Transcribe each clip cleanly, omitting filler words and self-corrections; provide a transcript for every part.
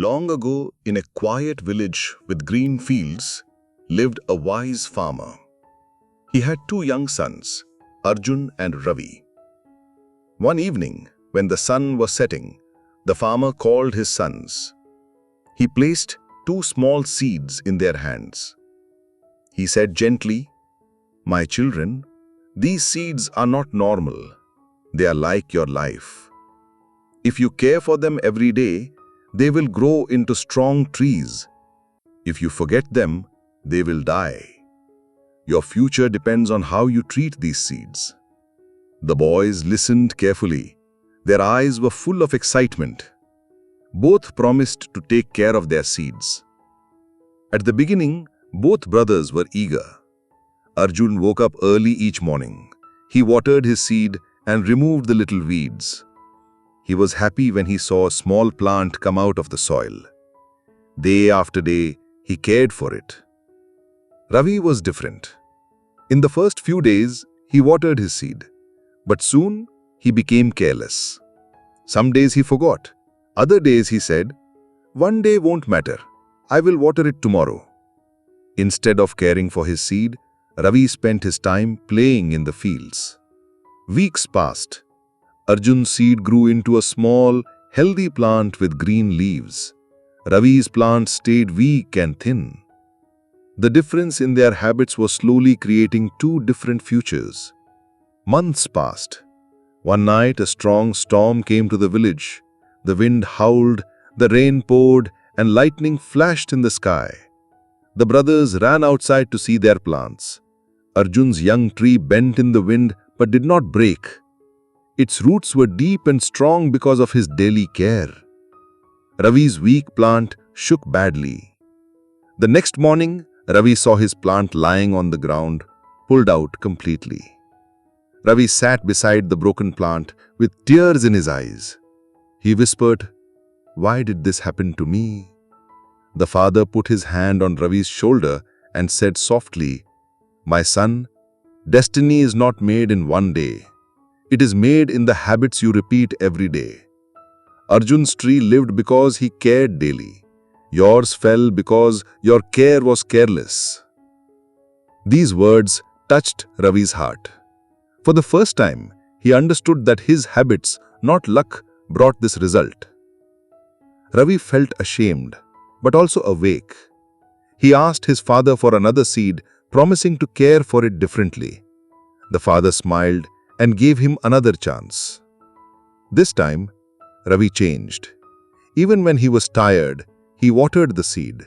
Long ago, in a quiet village with green fields, lived a wise farmer. He had two young sons, Arjun and Ravi. One evening, when the sun was setting, the farmer called his sons. He placed two small seeds in their hands. He said gently, "My children, these seeds are not normal. They are like your life. If you care for them every day, they will grow into strong trees. If you forget them, they will die. Your future depends on how you treat these seeds." The boys listened carefully. Their eyes were full of excitement. Both promised to take care of their seeds. At the beginning, both brothers were eager. Arjun woke up early each morning. He watered his seed and removed the little weeds. He was happy when he saw a small plant come out of the soil. Day after day, he cared for it. Ravi was different. In the first few days, he watered his seed, but soon he became careless. Some days he forgot. Other days he said, "One day won't matter. I will water it tomorrow." Instead of caring for his seed, Ravi spent his time playing in the fields. Weeks passed. Arjun's seed grew into a small, healthy plant with green leaves. Ravi's plant stayed weak and thin. The difference in their habits was slowly creating two different futures. Months passed. One night, a strong storm came to the village. The wind howled, the rain poured, and lightning flashed in the sky. The brothers ran outside to see their plants. Arjun's young tree bent in the wind but did not break. Its roots were deep and strong because of his daily care. Ravi's weak plant shook badly. The next morning, Ravi saw his plant lying on the ground, pulled out completely. Ravi sat beside the broken plant with tears in his eyes. He whispered, "Why did this happen to me?" The father put his hand on Ravi's shoulder and said softly, "My son, destiny is not made in one day. It is made in the habits you repeat every day. Arjun's tree lived because he cared daily. Yours fell because your care was careless." These words touched Ravi's heart. For the first time, he understood that his habits, not luck, brought this result. Ravi felt ashamed, but also awake. He asked his father for another seed, promising to care for it differently. The father smiled and gave him another chance. This time, Ravi changed. Even when he was tired, he watered the seed.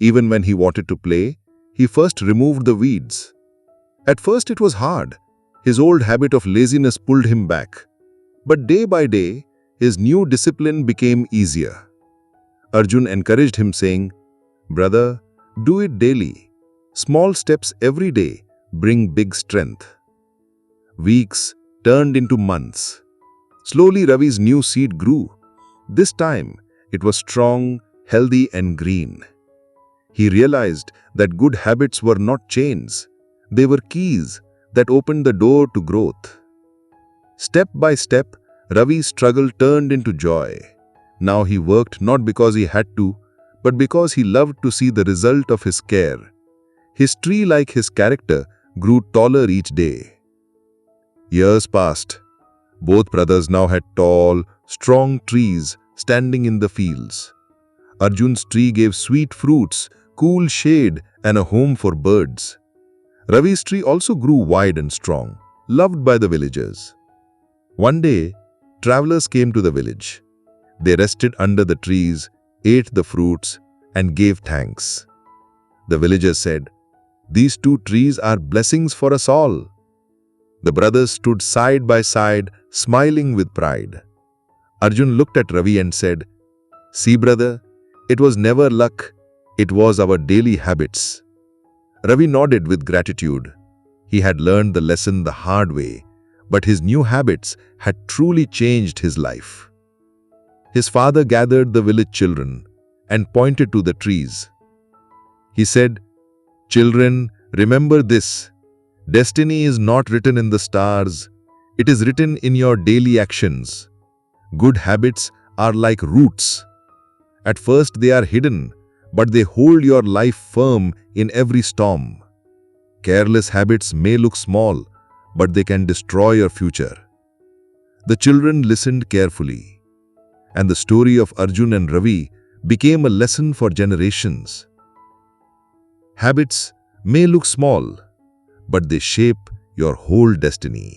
Even when he wanted to play, he first removed the weeds. At first it was hard. His old habit of laziness pulled him back. But day by day, his new discipline became easier. Arjun encouraged him, saying, "Brother, do it daily. Small steps every day bring big strength." Weeks turned into months. Slowly, Ravi's new seed grew. This time, it was strong, healthy, and green. He realized that good habits were not chains. They were keys that opened the door to growth. Step by step, Ravi's struggle turned into joy. Now he worked not because he had to, but because he loved to see the result of his care. His tree, like his character, grew taller each day. Years passed. Both brothers now had tall, strong trees standing in the fields. Arjun's tree gave sweet fruits, cool shade, and a home for birds. Ravi's tree also grew wide and strong, loved by the villagers. One day, travelers came to the village. They rested under the trees, ate the fruits, and gave thanks. The villagers said, "These two trees are blessings for us all." The brothers stood side by side, smiling with pride. Arjun looked at Ravi and said, "See, brother, it was never luck, it was our daily habits." Ravi nodded with gratitude. He had learned the lesson the hard way, but his new habits had truly changed his life. His father gathered the village children and pointed to the trees. He said, "Children, remember this. Destiny is not written in the stars. It is written in your daily actions. Good habits are like roots. At first they are hidden, but they hold your life firm in every storm. Careless habits may look small, but they can destroy your future. The children listened carefully, and the story of Arjun and Ravi became a lesson for generations. Habits may look small, but they shape your whole destiny.